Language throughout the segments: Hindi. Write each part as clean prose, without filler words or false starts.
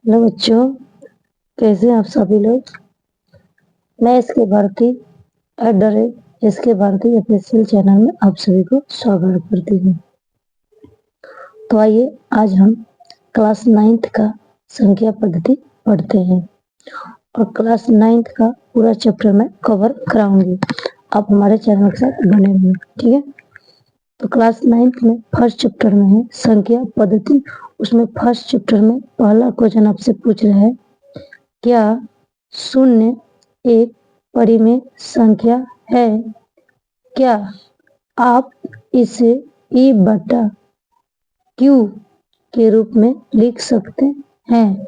हेलो बच्चों, कैसे हैं आप सभी लोग। मैं इसके भारती इसके भारती ऑफिशियल चैनल में आप सभी को स्वागत करती हूँ। तो आइए आज हम क्लास 9th का संख्या पद्धति पढ़ते हैं और क्लास 9th का पूरा चैप्टर मैं कवर कराऊंगी। आप हमारे चैनल के साथ बने रहिए, ठीक है। तो क्लास 9th में फर्स्ट चैप्टर में है संख्या पद्धति। उसमें फर्स्ट चैप्टर में पहला क्वेश्चन आपसे पूछ रहा है, क्या शून्य एक परिमेय संख्या है? क्या आप इसे E बटा Q के रूप में लिख सकते हैं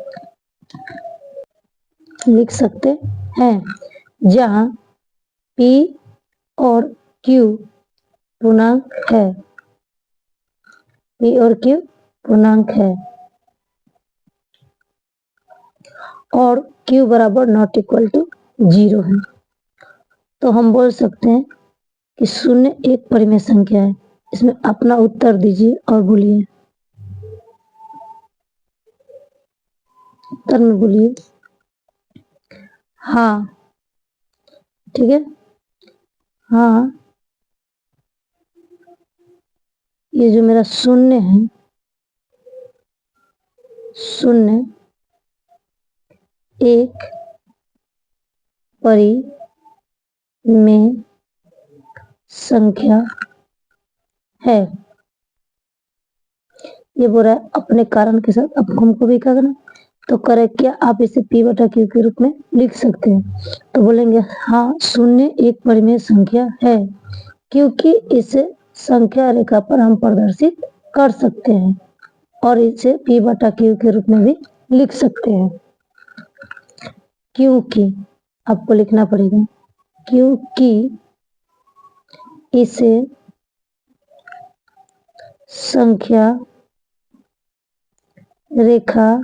जहां P और Q पूर्णांक है। P और Q पूर्णांक है और Q बराबर नॉट इक्वल टू 0 है। तो हम बोल सकते हैं कि शून्य एक परिमेय संख्या है। इसमें अपना उत्तर दीजिए और बोलिए, उत्तर में बोलिए हाँ, ठीक है। हाँ, ये जो मेरा शून्य है, शून्य एक परिमेय संख्या है। ये बोल रहा है अपने कारण के साथ अब हमको भी करना। तो करे क्या आप इसे P बटा Q के रूप में लिख सकते हैं? तो बोलेंगे हाँ, शून्य एक परिमेय संख्या है क्योंकि इसे संख्या रेखा पर हम प्रदर्शित कर सकते हैं और इसे P बटा Q के रूप में भी लिख सकते हैं। क्योंकि आपको लिखना पड़ेगा, क्योंकि इसे संख्या रेखा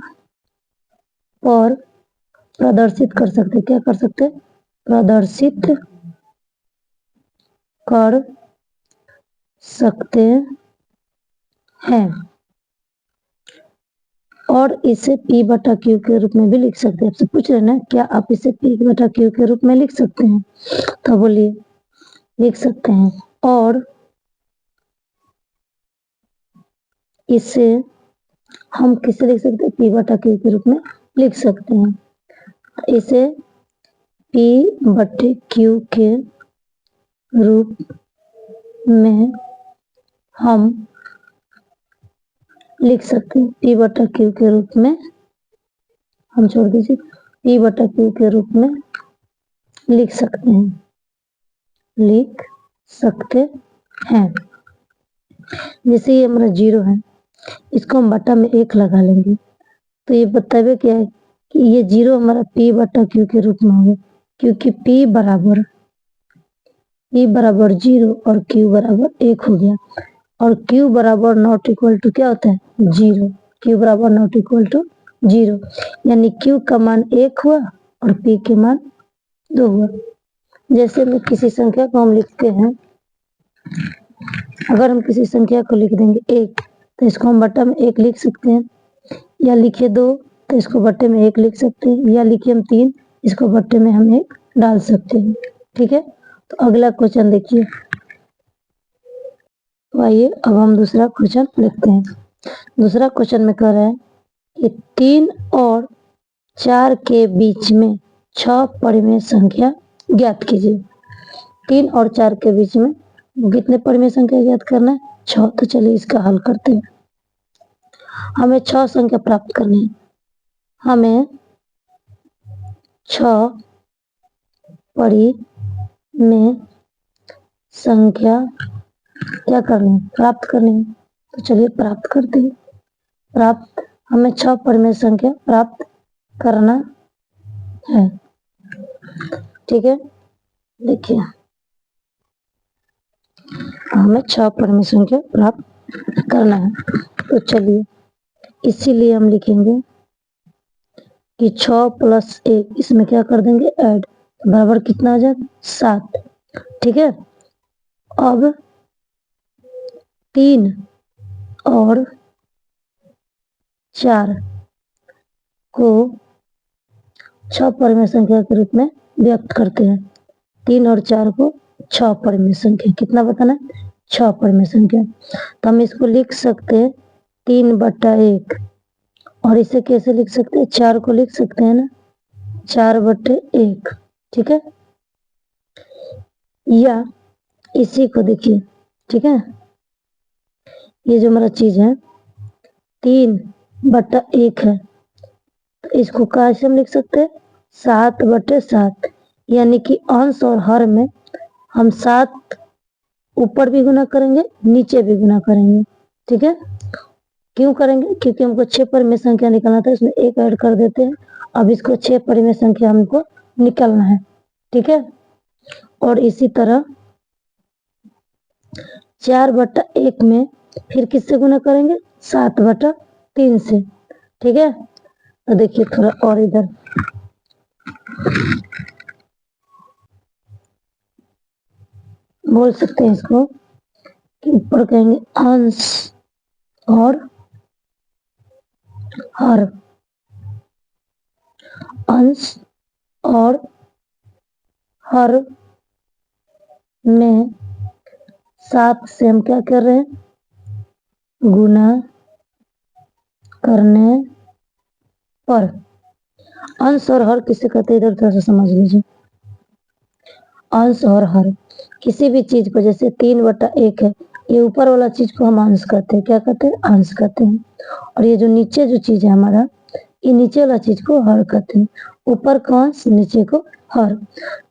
पर प्रदर्शित कर सकते। क्या कर सकते? प्रदर्शित कर सकते हैं और इसे P बटा Q के रूप में भी लिख सकते हैं। आपसे पूछ रहे ना, क्या आप इसे P बटा Q के रूप में लिख सकते हैं? तो बोलिए लिख सकते हैं। और इसे हम किससे लिख सकते हैं? P बटा Q के रूप में लिख सकते हैं। इसे P बटे Q के रूप में हम लिख सकते हैं। P बटा Q के रूप में हम छोड़ दीजिए, P बटा Q के रूप में लिख सकते हैं। जैसे ये हमारा 0 है, इसको हम बटा में 1 लगा लेंगे तो ये बतावे क्या है कि ये 0 हमारा P बटा Q के रूप में होगा क्योंकि P बराबर 0 और Q बराबर 1 हो गया और Q बराबर नॉट इक्वल टू क्या होता है? 0। Q बराबर नॉट इक्वल टू 0 यानी Q का मान 1 हुआ और P के मान 2 हुआ। जैसे में किसी संख्या को हम लिखते हैं, अगर हम किसी संख्या को लिख देंगे 1 तो इसको हम बटा में 1 लिख सकते हैं, या लिखे 2 तो इसको बट्टे में 1 लिख सकते हैं, या लिखिए हम 3 इसको बट्टे में हम 1 डाल सकते हैं। ठीक है, तो अगला क्वेश्चन देखिए। तो आइए अब हम दूसरा क्वेश्चन लिखते हैं। दूसरा क्वेश्चन में कह रहा है कि 3 और 4 के बीच में 6 परिमेय संख्या ज्ञात कीजिए। 3 और 4 के बीच में कितने परिमेय संख्या ज्ञात करना है? 6। तो चलिए इसका हल करते हैं। हमें 6 संख्या प्राप्त करनी है। हमें 6 परिमेय संख्या क्या करनी है? प्राप्त करनी है। तो चलिए प्राप्त करते हैं। हमें 6 परिमेय संख्या प्राप्त करना है। ठीक है, देखिए हमें 6 परिमेय संख्या प्राप्त करना है। तो चलिए इसीलिए हम लिखेंगे कि 6 प्लस 1, इसमें क्या कर देंगे? ऐड, बराबर कितना आ जाएगा? 7। ठीक है, अब 3 और 4 को 6 परिमेय संख्या के रूप में व्यक्त करते हैं। 3 और 4 को 6 परिमेय संख्या, कितना बताना है? 6 परिमेय संख्या। तो हम इसको लिख सकते हैं 3/1, और इसे कैसे लिख सकते हैं? 4 को लिख सकते हैं ना 4/1, ठीक है। या इसी को देखिए, ठीक है, ये जो हमारा चीज है 3/1 है, तो इसको कैसे हम लिख सकते हैं? 7/7, यानी कि अंश और हर में हम 7 ऊपर भी गुना करेंगे, नीचे भी गुना करेंगे, ठीक है। क्यों करेंगे? क्योंकि हमको 6 परिमेय संख्या निकालना था, इसमें 1 ऐड कर देते हैं। अब इसको 6 परिमेय संख्या हमको निकालना है, ठीक है। और इसी तरह 4/1 में फिर किससे गुना करेंगे? 7/3 से, ठीक है। तो देखिए थोड़ा और इधर बोल सकते हैं इसको कि ऊपर कहेंगे अंश और हर, अंश और हर में 7 से हम क्या कर रहे हैं? गुना करने पर। अंश और हर किसे कहते हैं? इधर थोड़ा सा समझ लीजिए। अंश और हर किसी भी चीज को, जैसे 3/1 है, ये ऊपर वाला चीज को हम अंश कहते हैं, क्या कहते हैं? अंश कहते हैं। और ये जो नीचे जो चीज है हमारा, ये नीचे वाला चीज को हर कहते हैं। ऊपर को अंश, नीचे को हर।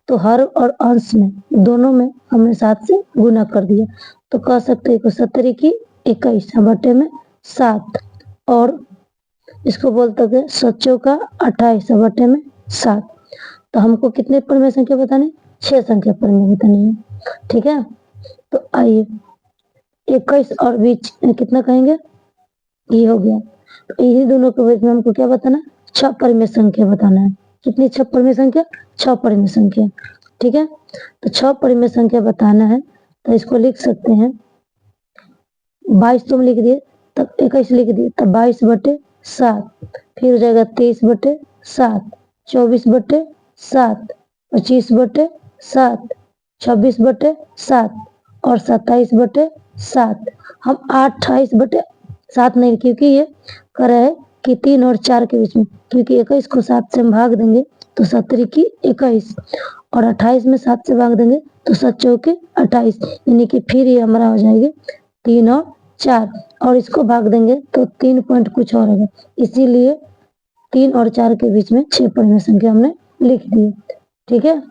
तो हर और अंश में दोनों में हमने 7 से गुना कर दिया, तो कह सकते हैं 70 की 21 बटे में 7, और इसको बोलते हैं 7 का 28 बटे में 7। तो हमको कितने परिमेय संख्या बताने? 6 संख्या परिमेय बतानी है, ठीक है। तो आइए 21 और बीच में कितना कहेंगे? ये हो गया। तो इन्हीं दोनों के बीच में हमको क्या बताना? 6 परिमेय संख्या बताना है। कितनी 6 परिमेय संख्या? 6 परिमेय संख्या, ठीक है। तो 6 परिमेय संख्या बताना है, तो इसको लिख सकते हैं 22 तुम लिख दिए, तब 21 लिख दिए, तब 22/7, फिर हो जाएगा 23/7, 24/7, 25/7, 26/7 और 27/7। हम 28/7 नहीं, क्योंकि ये कर रहा है कि 3 और 4 के बीच में, क्योंकि 21 को 7 से हम भाग देंगे तो 70 की 21, और 28 में 7 से भाग देंगे तो 7 चौके 28, यानी कि फिर ये हमारा हो जाएगा 3 और 4, और इसको भाग देंगे तो 3 पॉइंट कुछ और होगा, इसीलिए 3 और 4 के बीच में 6 परिमेय संख्या हमने लिख दी, ठीक है।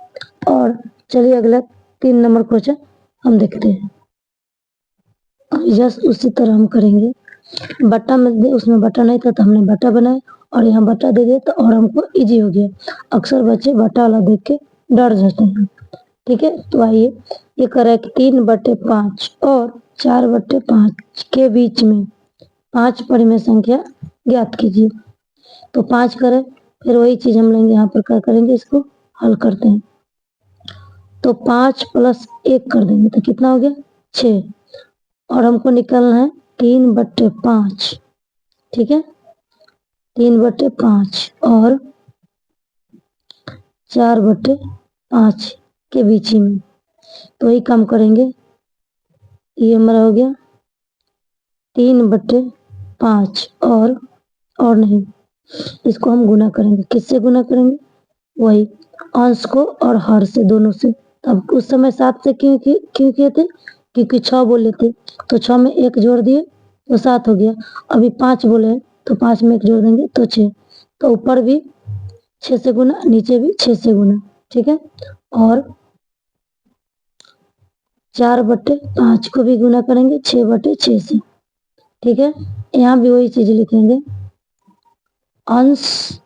और चलिए अगला 3 नंबर क्वेश्चन हम देखते हैं। यस, उसी तरह हम करेंगे। बट्टा में उसमें बट्टा नहीं था तो हमने बट्टा बनाया, और यहाँ बट्टा दे दिया तो और हमको इजी हो गया। अक्सर बच्चे बट्टा वाला देख के डर जाते हैं, ठीक है। तो आइए, ये करें कि 3/5 और 4/5 के बीच में 5 परिमेय संख्या ज्ञात कीजिए। तो 5 करें, फिर वही चीज हम लेंगे, यहाँ पर क्या करेंगे? इसको हल करते हैं। तो 5 + 1 कर देंगे तो कितना हो गया? 6, और हमको निकालना है 3/5, ठीक है। 3/5 और 4/5 के बीच ही में, तो वही काम करेंगे। ये हमारा हो गया 3/5, और नहीं, इसको हम गुना करेंगे। किससे गुना करेंगे? वही अंश को और हर से, दोनों से। तब उस समय 7 से क्यों किए थे? क्योंकि 6 बोले थे, तो 6 में 1 जोड़ दिए तो 7 हो गया। अभी 5 बोले तो 5 में 1 जोड़ देंगे तो 6, तो ऊपर भी 6 से गुना, नीचे भी 6 से गुना, ठीक है। और 4/5 को भी गुना करेंगे 6/6 से, ठीक है। यहाँ भी वही चीज लिखेंगे, अंश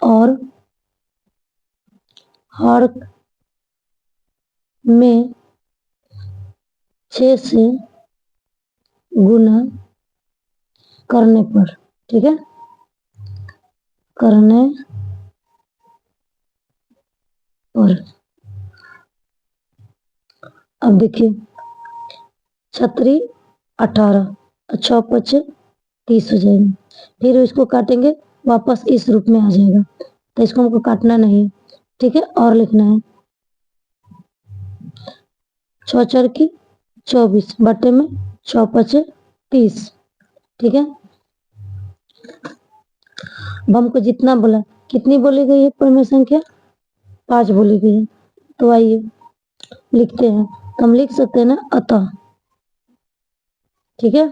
और हर में 6 से गुना करने पर, ठीक है, करने पर। अब देखिए 36 18, 6 × 5 = 30 हो जाएगा, फिर इसको काटेंगे वापस इस रूप में आ जाएगा, तो इसको हमको काटना नहीं है, ठीक है। और लिखना है 6 4 की 24 बटे में 6 5 30, ठीक है। अब हमको जितना बोला, कितनी बोली गई है परिमेय संख्या, 5 बोली गई है। तो आइए लिखते हैं, तो हम लिख सकते हैं ना अतः, ठीक है,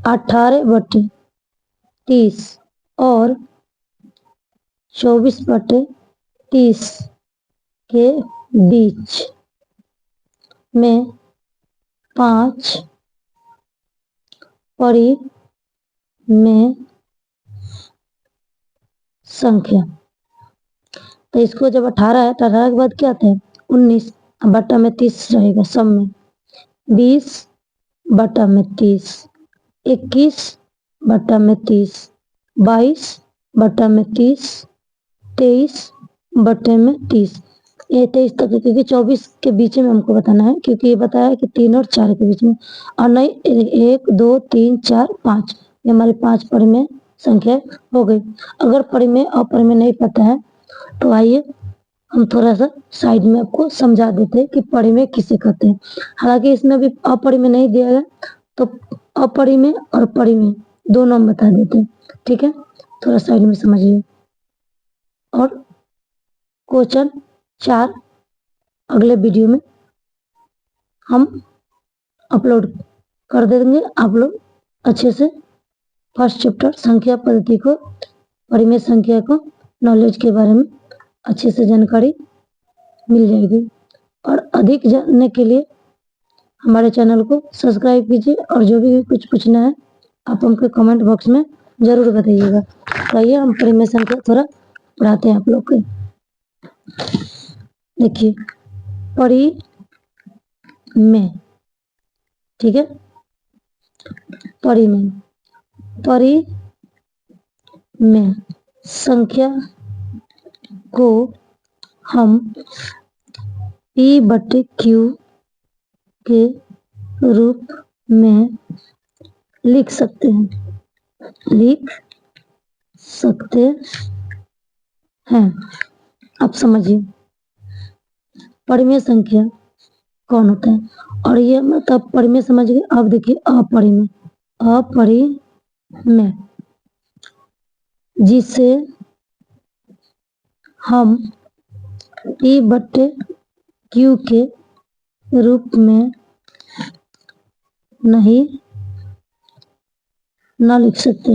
18 बटे 30 और 24 बटे 30 के बीच में 5 परिमेय संख्या। तो इसको जब 18 है तो 18 के बाद क्या आता है 19 बटा में 30 रहेगा, सब में 20 बटा में 30, 21 बटा में 30, 22 बटा में 30, 23 बटे में 30, ये 23 तक है, क्योंकि 24 के बीच में हमको बताना है, क्योंकि ये बताया है कि 3 और 4 के बीच में, और नहीं 1 2 3 4 5, ये हमारी 5 परिमेय संख्या हो गई। अगर परिमेय अपरिमेय नहीं पता है तो आइए हम थोड़ा सा साइड में आपको समझा देते हैं कि परिमेय किसे कहते हैं। हालांकि इसमें भी अपरिमेय नहीं दिया गया, तो अपरिमेय और परिमेय दोनों हम बता देते हैं, ठीक है। थोड़ा साइड में समझिए। और क्वेश्चन 4 अगले वीडियो में हम अपलोड कर देंगे, आप लोग अच्छे से फर्स्ट चैप्टर संख्या पद्धति को, परिमेय संख्या को, नॉलेज के बारे में अच्छे से जानकारी मिल जाएगी। और अधिक जानने के लिए हमारे चैनल को सब्सक्राइब कीजिए, और जो भी कुछ पूछना है आप हमको कमेंट बॉक्स में जरूर बताइएगा। तो आइए हम परिमेय संख्या थोड़ा पढ़ाते हैं आप लोग को। देखिए परिमेय, ठीक है, परिमेय संख्या को हम P बटे Q के रूप में लिख सकते हैं। अब समझिए परिमेय संख्या कौन होता है, और ये मतलब परिमेय समझ गए। अब देखिए अपरिमेय जिसे हम P बटे Q के रूप में नहीं लिख सकते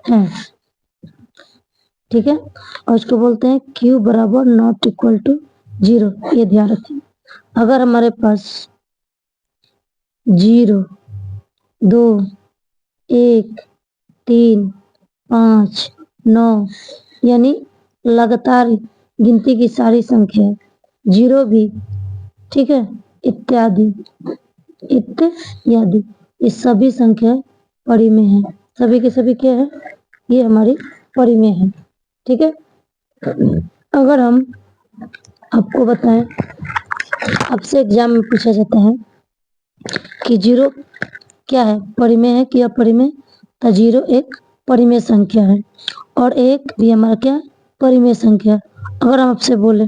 हैं, ठीक है। और इसको बोलते हैं Q बराबर नॉट इक्वल टू 0, ये ध्यान रखें। अगर हमारे पास 0 2 1 3 5 9 यानी लगातार गिनती की सारी संख्या, 0 भी, ठीक है, इत्यादि ये सभी संख्या परिमेय है। सभी के सभी क्या है, ये हमारी परिमेय है, ठीक है। अगर हम आपको बताएं, आपसे एग्जाम में पूछा जाता है कि 0 क्या है, परिमेय है कि अपरिमेय, तो 0 एक परिमेय संख्या है, और 1 भी हमारा क्या परिमेय संख्या। अगर हम आपसे बोले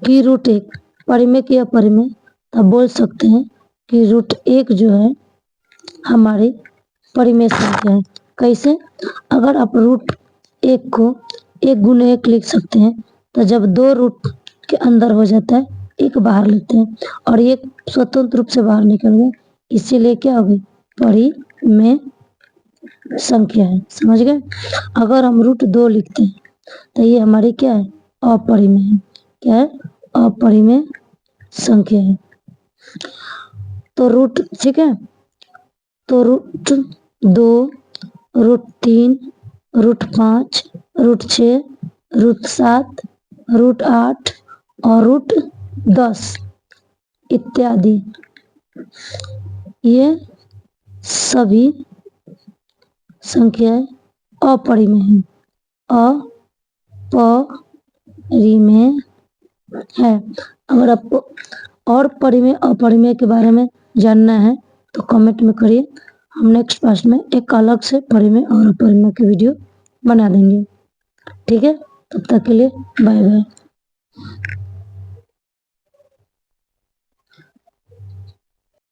कि √1 परिमेय कि अपरिमेय, तब बोल सकते हैं कि √1 जो है हमारी परिमेय संख्या है। कैसे, अगर आप √1 को 1 गुने 1 लिख सकते हैं, तो जब 2 रूट के अंदर हो जाता है 1 बाहर लेते हैं, और 1 स्वतंत्र रूप से बाहर निकल गया, इसीलिए क्या हो गई परिमेय संख्या है, समझ गए। अगर हम √2 लिखते हैं तो ये हमारी क्या है अपरिमेय है, क्या है अपरिमेय संख्या है। तो ठीक है, तो √2 √3 √5 √6 √7 √8 और √10 इत्यादि, ये सभी संख्याएं अपरिमेय हैं, में है। अगर आपको और परिमेय अपरिमेय के बारे में जानना है तो कमेंट में करिए, हम नेक्स्ट पार्ट में एक अलग से परिमेय और अपरिमेय की वीडियो बना देंगे। ठीक है, तब तक के लिए बाय बाय।